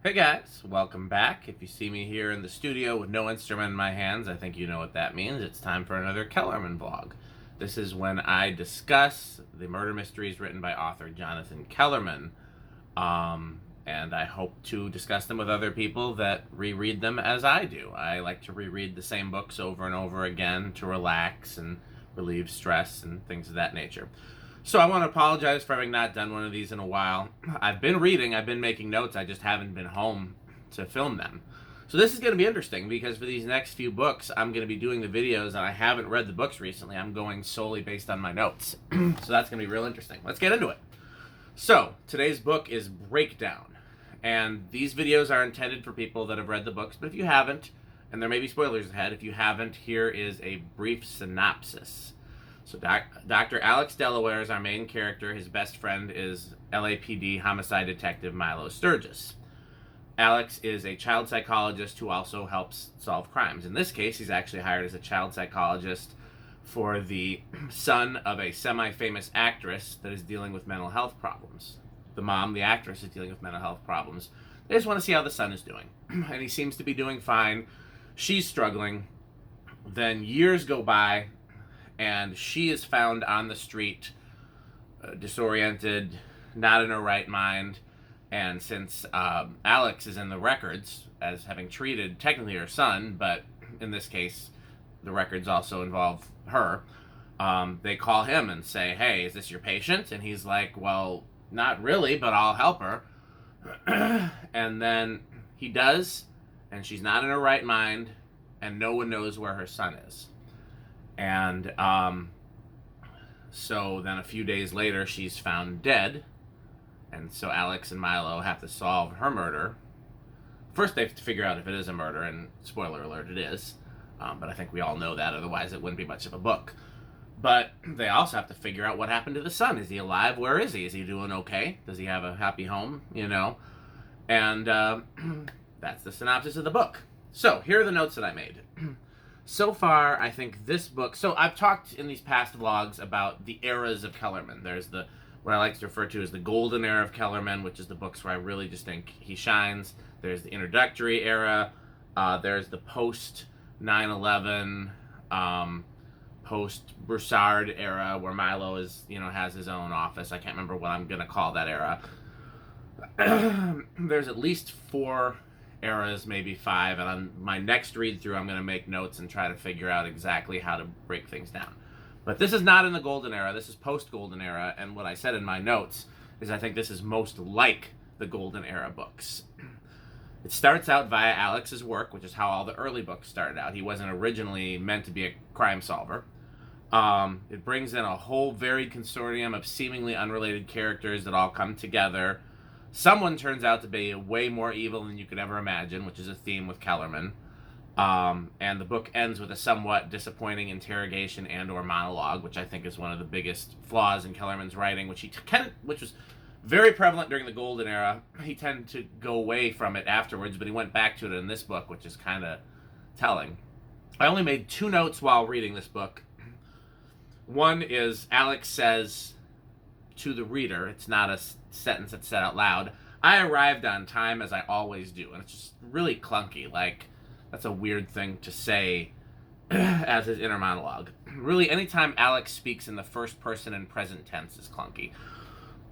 Hey guys, welcome back. If you see me here in the studio with no instrument in my hands, I think you know what that means. It's time for another Kellerman vlog. This is when I discuss the murder mysteries written by author Jonathan Kellerman. And I hope to discuss them with other people that reread them as I do. I like to reread the same books over and over again to relax and relieve stress and things of that nature. So I want to apologize for having not done one of these in a while. I've been reading, I've been making notes, I just haven't been home to film them. So this is going to be interesting because for these next few books, I'm going to be doing the videos and I haven't read the books recently. I'm going solely based on my notes. So that's going to be real interesting. Let's get into it. So today's book is Breakdown. And these videos are intended for people that have read the books, but if you haven't, and there may be spoilers ahead, if you haven't, here is a brief synopsis. So Dr. Alex Delaware is our main character. His best friend is LAPD homicide detective Milo Sturgis. Alex is a child psychologist who also helps solve crimes. In this case, he's actually hired as a child psychologist for the son of a semi-famous actress that is dealing with mental health problems. The mom, the actress, is dealing with mental health problems. They just want to see how the son is doing. And he seems to be doing fine. She's struggling. Then years go by, and she is found on the street, disoriented, not in her right mind. And since Alex is in the records as having treated technically her son, but in this case, the records also involve her, they call him and say, "Hey, is this your patient?" And he's like, "Well, not really, but I'll help her." And then he does, and she's not in her right mind, and no one knows where her son is. And so then a few days later, she's found dead. And so Alex and Milo have to solve her murder. First, they have to figure out if it is a murder, and spoiler alert, it is. But I think we all know that, otherwise it wouldn't be much of a book. But they also have to figure out what happened to the son. Is he alive? Where is he? Is he doing okay? Does he have a happy home? And that's the synopsis of the book. So here are the notes that I made. So far, I think this book... So I've talked in these past vlogs about the eras of Kellerman. There's what I like to refer to as the Golden Era of Kellerman, which is the books where I really just think he shines. There's the introductory era. There's the post 9/11, post Broussard era, where Milo has his own office. I can't remember what I'm gonna call that era. There's at least 4 eras, maybe 5, and on my next read through, I'm going to make notes and try to figure out exactly how to break things down. But this is not in the Golden Era. This is post Golden Era, and what I said in my notes is I think this is most like the Golden Era books. It starts out via Alex's work, which is how all the early books started out. He wasn't originally meant to be a crime solver. It brings in a whole varied consortium of seemingly unrelated characters that all come together. Someone turns out to be way more evil than you could ever imagine, which is a theme with Kellerman. And the book ends with a somewhat disappointing interrogation and or monologue, which I think is one of the biggest flaws in Kellerman's writing, which was very prevalent during the Golden Era. He tended to go away from it afterwards, but he went back to it in this book, which is kind of telling. I only made 2 notes while reading this book. One is Alex says to the reader, it's not a sentence that's said out loud, "I arrived on time as I always do." And it's just really clunky. Like, that's a weird thing to say as his inner monologue. Really, anytime Alex speaks in the first person and present tense is clunky.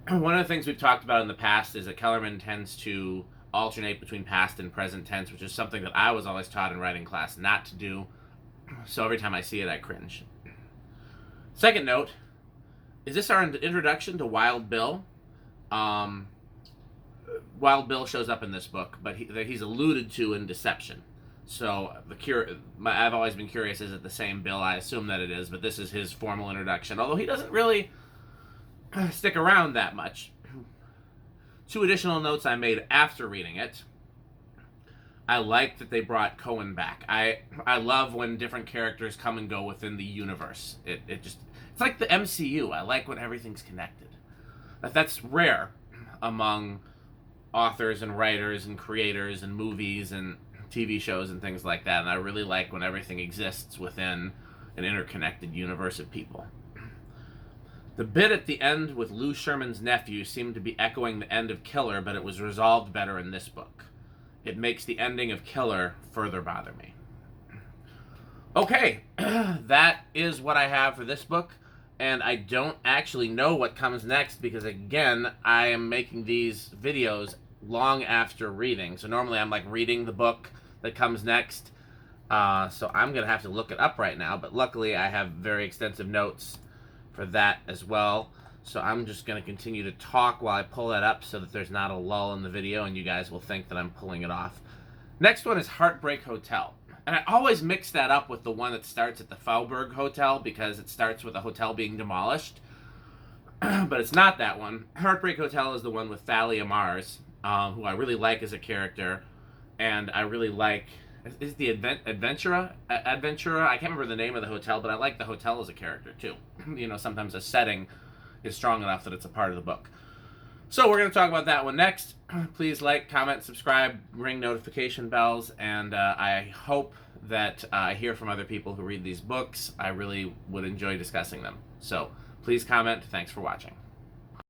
One of the things we've talked about in the past is that Kellerman tends to alternate between past and present tense, which is something that I was always taught in writing class not to do. So every time I see it, I cringe. Second note, is this our introduction to Wild Bill? Wild Bill shows up in this book, but he's alluded to in Deception. So I've always been curious, is it the same Bill? I assume that it is, but this is his formal introduction, although he doesn't really stick around that much. 2 additional notes I made after reading it. I like that they brought Cohen back. I love when different characters come and go within the universe. It's like the MCU. I like when everything's connected. That's rare among authors and writers and creators and movies and TV shows and things like that, and I really like when everything exists within an interconnected universe of people. The bit at the end with Lou Sherman's nephew seemed to be echoing the end of Killer, but it was resolved better in this book. it makes the ending of Killer further bother me. Okay, that is what I have for this book, and I don't actually know what comes next because, again, I am making these videos long after reading. So normally I'm like reading the book that comes next, so I'm going to have to look it up right now, but luckily I have very extensive notes for that as well. So I'm just going to continue to talk while I pull that up so that there's not a lull in the video and you guys will think that I'm pulling it off. Next one is Heartbreak Hotel. And I always mix that up with the one that starts at the Faubourg Hotel because it starts with a hotel being demolished. But it's not that one. Heartbreak Hotel is the one with Thalia Mars, who I really like as a character. And I really like... Is the Adventura? I can't remember the name of the hotel, but I like the hotel as a character, too. You know, sometimes a setting is strong enough that it's a part of the book. So we're going to talk about that one next. Please like, comment, subscribe, ring notification bells, and I hope that I hear from other people who read these books. I really would enjoy discussing them. So please comment. Thanks for watching.